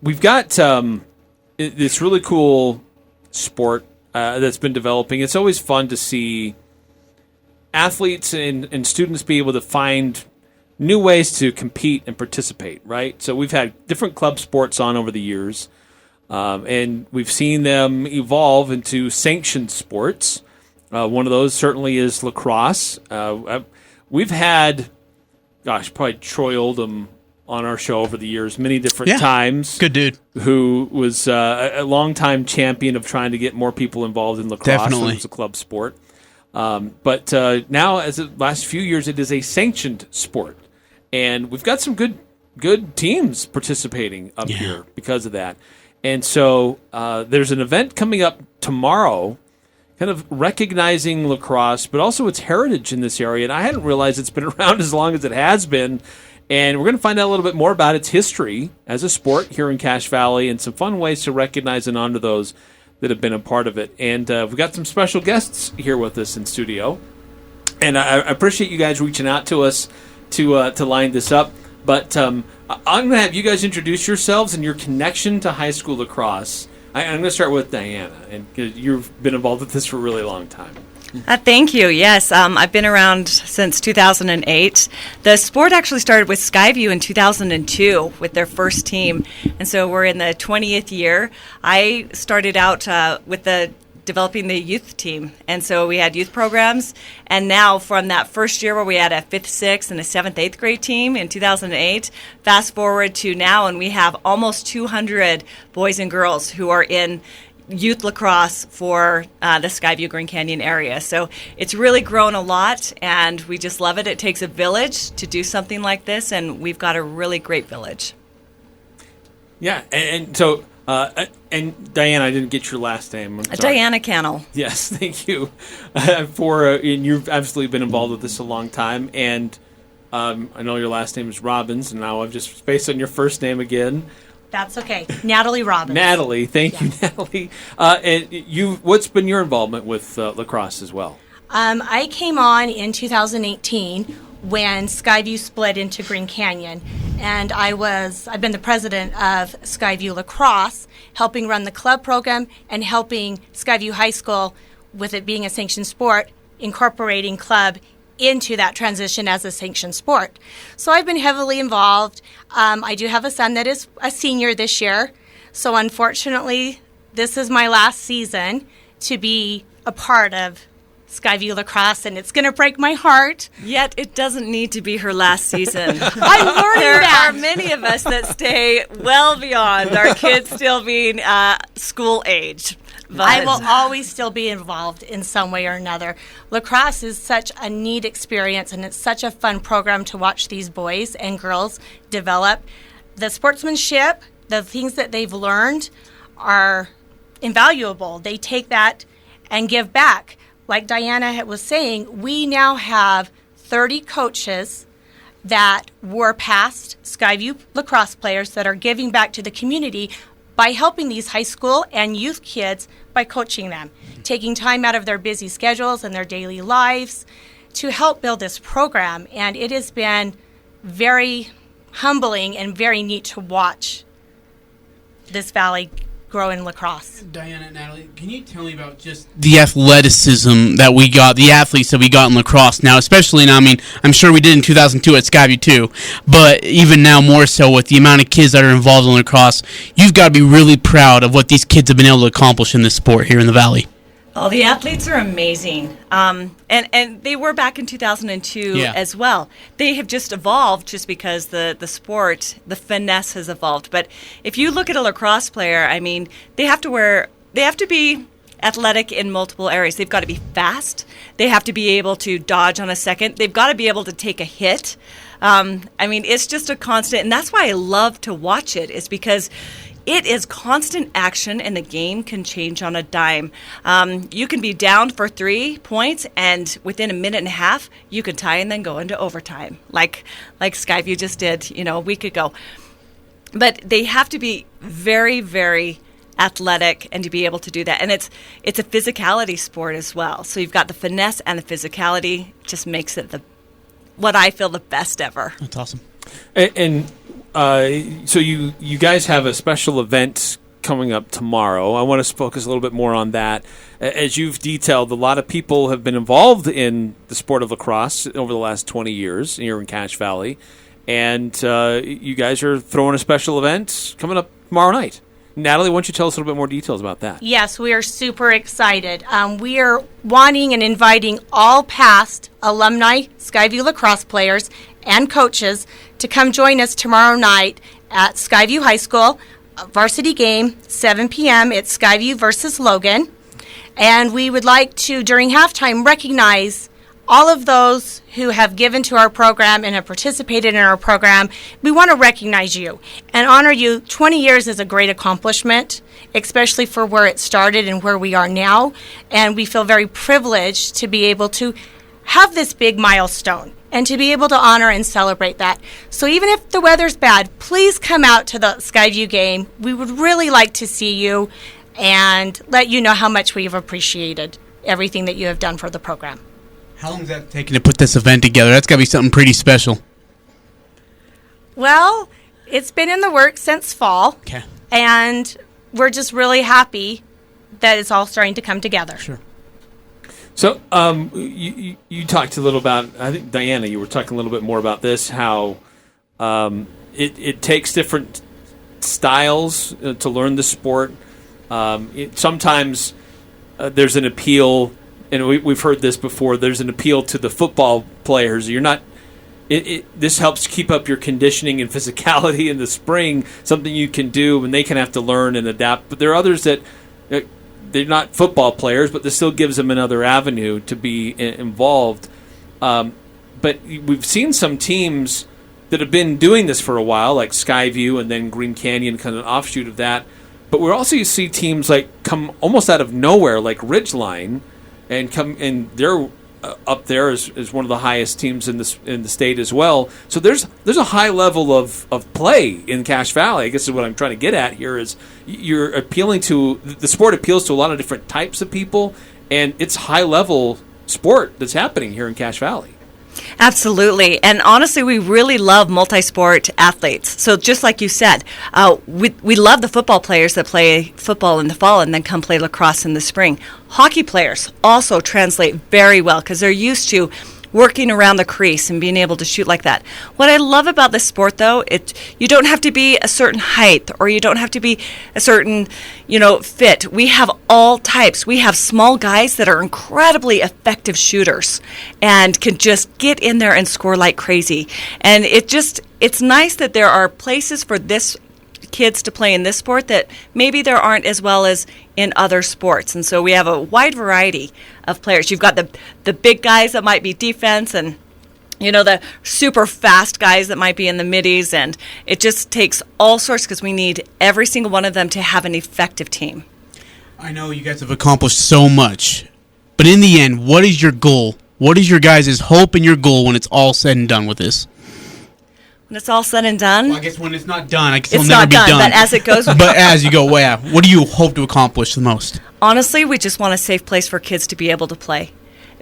we've got this really cool sport that's been developing. It's always fun to see athletes and students be able to find new ways to compete and participate, right? So we've had different club sports on over the years, and we've seen them evolve into sanctioned sports. One of those certainly is lacrosse. We've had, probably Troy Oldham on our show over the years many different times. Good dude. Who was a longtime champion of trying to get more people involved in lacrosse. Definitely. It was a club sport. But now, as the last few years, it is a sanctioned sport. And we've got some good teams participating up here because of that. And so there's an event coming up tomorrow kind of recognizing lacrosse, but also its heritage in this area. And I hadn't realized it's been around as long as it has been. And we're going to find out a little bit more about its history as a sport here in Cache Valley and some fun ways to recognize and honor those that have been a part of it. And we've got some special guests here with us in studio. And I appreciate you guys reaching out to us to line this up. But I'm going to have you guys introduce yourselves and your connection to high school lacrosse. I'm going to start with Dianna, and you've been involved with this for a really long time. Thank you. Yes, I've been around since 2008. The sport actually started with Sky View in 2002 with their first team, and so we're in the 20th year. I started out with developing the youth team, and so we had youth programs, and now from that first year where we had a 5th, 6th, and a 7th, 8th grade team in 2008, fast forward to now, and we have almost 200 boys and girls who are in youth lacrosse for the Skyview Grand Canyon area. So it's really grown a lot, and we just love it. It takes a village to do something like this, and we've got a really great village. Yeah, and so, and Dianna, I didn't get your last name. Dianna Cannell. Yes, thank you. And you've absolutely been involved with this a long time, and I know your last name is Robbins, and now I've just spaced on your first name again. That's okay. Natalie Robbins. Natalie, thank you, Natalie. And what's been your involvement with lacrosse as well? I came on in 2018 when Skyview split into Green Canyon, and I've been the president of Skyview Lacrosse, helping run the club program and helping Skyview High School, with it being a sanctioned sport, incorporating club into that transition as a sanctioned sport. So I've been heavily involved. I do have a son that is a senior this year, so unfortunately this is my last season to be a part of Skyview Lacrosse, and it's going to break my heart. Yet it doesn't need to be her last season. I'm learning there that. There are many of us that stay well beyond our kids still being school age. But I will always still be involved in some way or another. Lacrosse is such a neat experience, and it's such a fun program to watch these boys and girls develop. The sportsmanship, the things that they've learned are invaluable. They take that and give back. Like Dianna was saying, we now have 30 coaches that were past Skyview lacrosse players that are giving back to the community by helping these high school and youth kids by coaching them, taking time out of their busy schedules and their daily lives to help build this program. And it has been very humbling and very neat to watch this valley grow in lacrosse. Dianna, Natalie, can you tell me about just the athleticism that we got, the athletes that we got in lacrosse now, especially now, I mean, I'm sure we did in 2002 at Skyview too, but even now more so with the amount of kids that are involved in lacrosse, you've got to be really proud of what these kids have been able to accomplish in this sport here in the Valley. Oh, the athletes are amazing. And they were back in 2002 as well. They have just evolved just because the sport, the finesse has evolved. But if you look at a lacrosse player, I mean, they have to be athletic in multiple areas. They've got to be fast. They have to be able to dodge on a second. They've got to be able to take a hit. I mean, it's just a constant, and that's why I love to watch it, is because it is constant action, and the game can change on a dime. You can be down for 3 points, and within a minute and a half, you can tie and then go into overtime, like Skyview just did, a week ago. But they have to be very, very athletic and to be able to do that. And it's a physicality sport as well. So you've got the finesse and the physicality. Just makes it what I feel the best ever. That's awesome. And so you guys have a special event coming up tomorrow. I want to focus a little bit more on that. As you've detailed, a lot of people have been involved in the sport of lacrosse over the last 20 years here in Cache Valley, and you guys are throwing a special event coming up tomorrow night. Natalie, why don't you tell us a little bit more details about that? Yes, we are super excited. We are wanting and inviting all past alumni, Sky View lacrosse players, and coaches to come join us tomorrow night at Skyview High School. Varsity game, 7 p.m. It's Skyview versus Logan. And we would like to, during halftime, recognize all of those who have given to our program and have participated in our program. We want to recognize you and honor you. 20 years is a great accomplishment, especially for where it started and where we are now. And we feel very privileged to be able to have this big milestone and to be able to honor and celebrate that. So even if the weather's bad, please come out to the Skyview game. We would really like to see you and let you know how much we have appreciated everything that you have done for the program. How long is that taking to put this event together? That's got to be something pretty special. Well, it's been in the works since fall. Okay. And we're just really happy that it's all starting to come together. Sure. So you talked a little about, I think, Dianna, you were talking a little bit more about this, how it takes different styles to learn the sport. Sometimes there's an appeal, and we've heard this before, there's an appeal to the football players. You're not. This helps keep up your conditioning and physicality in the spring, something you can do, and they can have to learn and adapt. But there are others that they're not football players, but this still gives them another avenue to be involved. But we've seen some teams that have been doing this for a while, like Skyview and then Green Canyon, kind of an offshoot of that. But we're also, you see teams like come almost out of nowhere, like Ridgeline, and they're up there as one of the highest teams in the state as well. So there's a high level of play in Cache Valley. I guess is what I'm trying to get at here is you're appealing to the sport appeals to a lot of different types of people, and it's high level sport that's happening here in Cache Valley. Absolutely. And honestly, we really love multi-sport athletes. So just like you said, we love the football players that play football in the fall and then come play lacrosse in the spring. Hockey players also translate very well because they're used to working around the crease and being able to shoot like that. What I love about this sport, though, you don't have to be a certain height or you don't have to be a certain, fit. We have all types. We have small guys that are incredibly effective shooters and can just get in there and score like crazy. And it's nice that there are places for this kids to play in this sport that maybe there aren't as well as in other sports. And so we have a wide variety of players. You've got the big guys that might be defense and the super fast guys that might be in the middies, and it just takes all sorts because we need every single one of them to have an effective team. I know you guys have accomplished so much, but in the end, what is your goal? What is your guys' hope and your goal when it's all said and done with this? When it's all said and done? Well, I guess when it's not done, I guess it's it'll never be done. But as it goes. But as you go, what do you hope to accomplish the most? Honestly, we just want a safe place for kids to be able to play.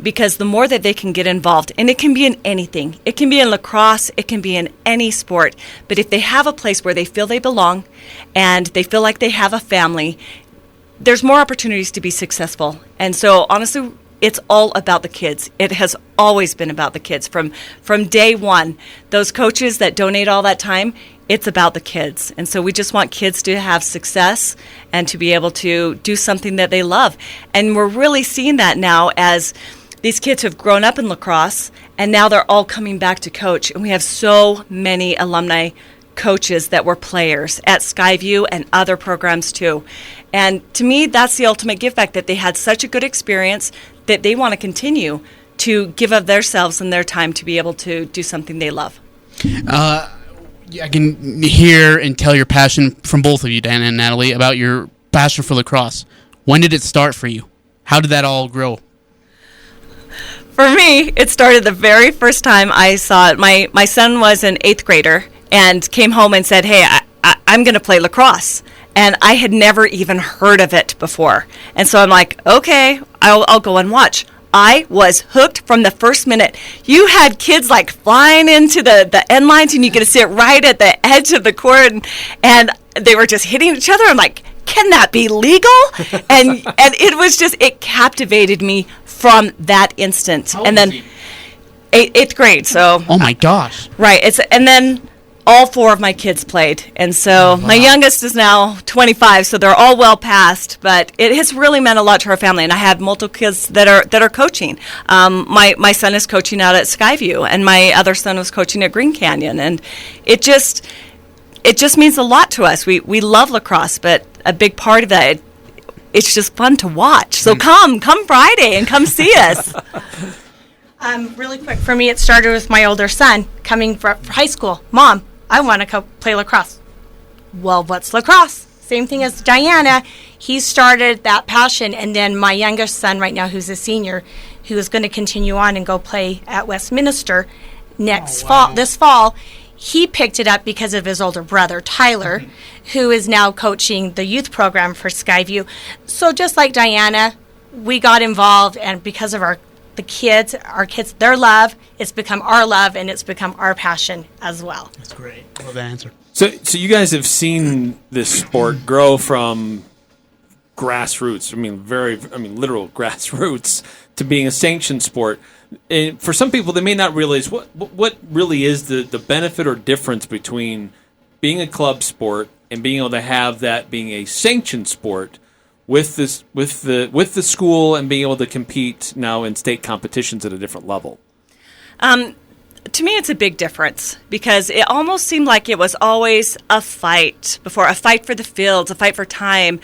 Because the more that they can get involved, and it can be in anything. It can be in lacrosse, it can be in any sport. But if they have a place where they feel they belong and they feel like they have a family, there's more opportunities to be successful. And so, honestly, it's all about the kids. It has always been about the kids from day one. Those coaches that donate all that time, it's about the kids. And so we just want kids to have success and to be able to do something that they love. And we're really seeing that now as these kids have grown up in lacrosse, and now they're all coming back to coach. And we have so many alumni coaches that were players at Skyview and other programs too. And to me, that's the ultimate give back, that they had such a good experience that they want to continue to give of themselves and their time to be able to do something they love. I can hear and tell your passion from both of you, Dianna and Natalie, about your passion for lacrosse. When did it start for you? How did that all grow? For me, it started the very first time I saw it. My son was an 8th grader and came home and said, hey, I'm going to play lacrosse. And I had never even heard of it before. And so I'm like, okay, I'll go and watch. I was hooked from the first minute. You had kids like flying into the end lines, and you get to sit right at the edge of the court, and they were just hitting each other. I'm like, can that be legal? And it was just, it captivated me from that instant. And then eighth grade. So oh my gosh, right. And then all 4 of my kids played, and so my youngest is now 25, so they're all well past. But it has really meant a lot to our family, and I have multiple kids that are coaching. My son is coaching out at Sky View, and my other son was coaching at Green Canyon, and it just means a lot to us. We love lacrosse, but a big part of that, it's just fun to watch. So come Friday and come see us. Really quick, for me, it started with my older son coming for high school. Mom, I want to play lacrosse. Well, what's lacrosse? Same thing as Dianna. He started that passion, and then my youngest son right now, who's a senior, who is going to continue on and go play at Westminster this fall, he picked it up because of his older brother, Tyler, who is now coaching the youth program for Skyview. So just like Dianna, we got involved, and because of our kids, their love, it's become our love, and it's become our passion as well. That's great. I love that answer. So you guys have seen this sport grow from grassroots, literal grassroots, to being a sanctioned sport. And for some people, they may not realize what really is the benefit or difference between being a club sport and being able to have that being a sanctioned sport with the school and being able to compete now in state competitions at a different level. To me, it's a big difference because it almost seemed like it was always a fight before, a fight for the fields, a fight for time.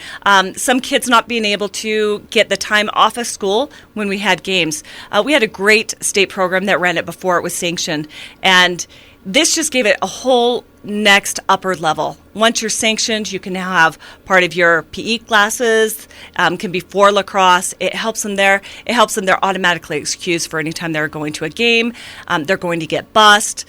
Some kids not being able to get the time off of school when we had games. We had a great state program that ran it before it was sanctioned, and this just gave it a whole next upper level. Once you're sanctioned, you can now have part of your PE classes, can be for lacrosse. It helps them there. It helps them they're automatically excused for any time they're going to a game. They're going to get bussed.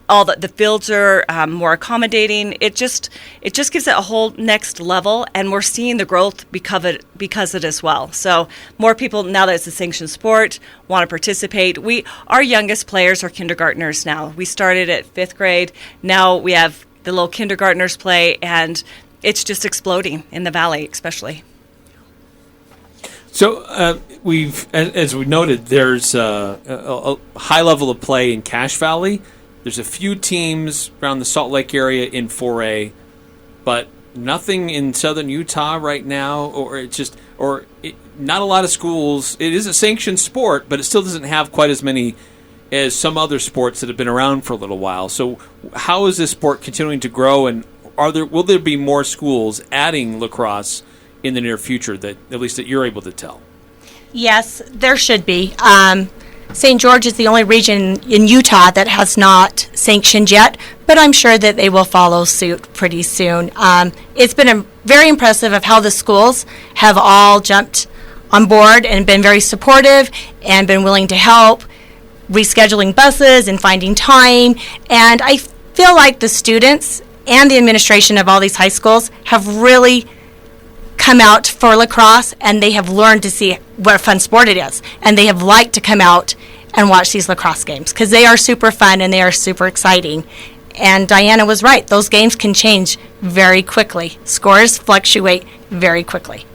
All the fields are more accommodating. It just gives it a whole next level, and we're seeing the growth because of it as well. So more people, now that it's a sanctioned sport, want to participate. Our youngest players are kindergartners now. We started at 5th grade. Now we have the little kindergartners play, and it's just exploding in the Valley especially. So as we noted, there's a high level of play in Cache Valley. There's a few teams around the Salt Lake area in 4A, but nothing in southern Utah right now, not a lot of schools. It is a sanctioned sport, but it still doesn't have quite as many as some other sports that have been around for a little while. So how is this sport continuing to grow, and will there be more schools adding lacrosse in the near future that you're able to tell? Yes, there should be. St. George is the only region in Utah that has not sanctioned yet, but I'm sure that they will follow suit pretty soon. It's been very impressive of how the schools have all jumped on board and been very supportive and been willing to help, rescheduling buses and finding time. And I feel like the students and the administration of all these high schools have really come out for lacrosse, and they have learned to see what a fun sport it is, and they have liked to come out and watch these lacrosse games because they are super fun and they are super exciting. And Dianna was right, those games can change very quickly. Scores fluctuate very quickly.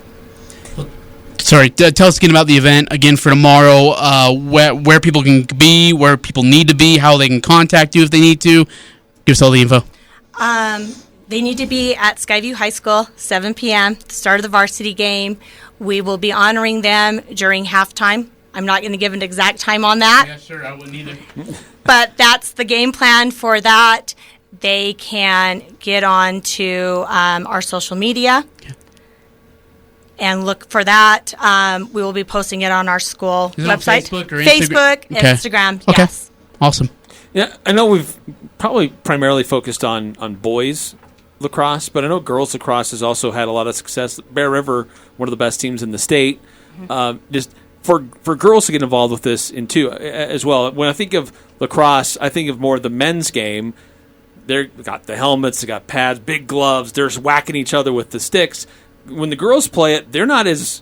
Sorry, tell us again about the event again for tomorrow, where people can be, where people need to be, how they can contact you if they need to. Give us all the info. They need to be at Skyview High School, 7 p.m., the start of the varsity game. We will be honoring them during halftime. I'm not going to give an exact time on that. Yeah, sure, I wouldn't either. But that's the game plan for that. They can get on to our social media and look for that. We will be posting it on our school website. Facebook or Facebook, Okay. Instagram, Okay. yes. Awesome. Yeah, I know we've probably primarily focused on boys lacrosse, but I know girls lacrosse has also had a lot of success. Bear River, one of the best teams in the state. Just for girls to get involved with this as well. When I think of lacrosse, I think of more the men's game. They've got the helmets, they got pads, big gloves. They're just whacking each other with the sticks. When the girls play it, they're not as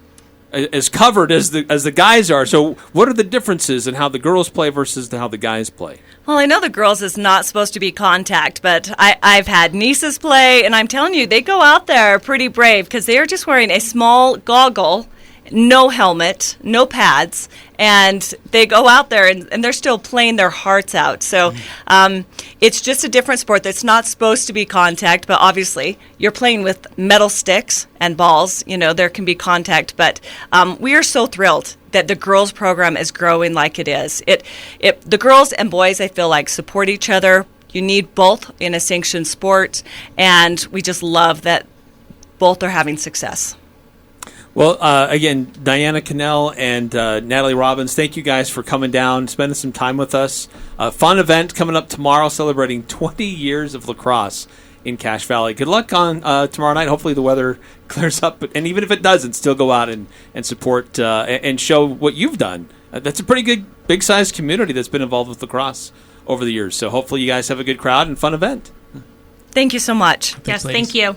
as covered as the guys are. So what are the differences in how the girls play versus how the guys play? Well, I know the girls is not supposed to be contact, but I've had nieces play, and I'm telling you, they go out there pretty brave because they are just wearing a small goggle, no helmet, no pads, and they go out there and they're still playing their hearts out. So it's just a different sport that's not supposed to be contact, but obviously you're playing with metal sticks and balls. There can be contact, but we are so thrilled that the girls program is growing like it is. The girls and boys, I feel like, support each other. You need both in a sanctioned sport, and we just love that both are having success. Well, again, Dianna Cannell and Natalie Robbins, thank you guys for coming down, spending some time with us. A fun event coming up tomorrow, celebrating 20 years of lacrosse in Cache Valley. Good luck on tomorrow night. Hopefully the weather clears up, and even if it doesn't, still go out and support and show what you've done. That's a pretty good, big-sized community that's been involved with lacrosse over the years. So hopefully you guys have a good crowd and fun event. Thank you so much. Yes, thank you.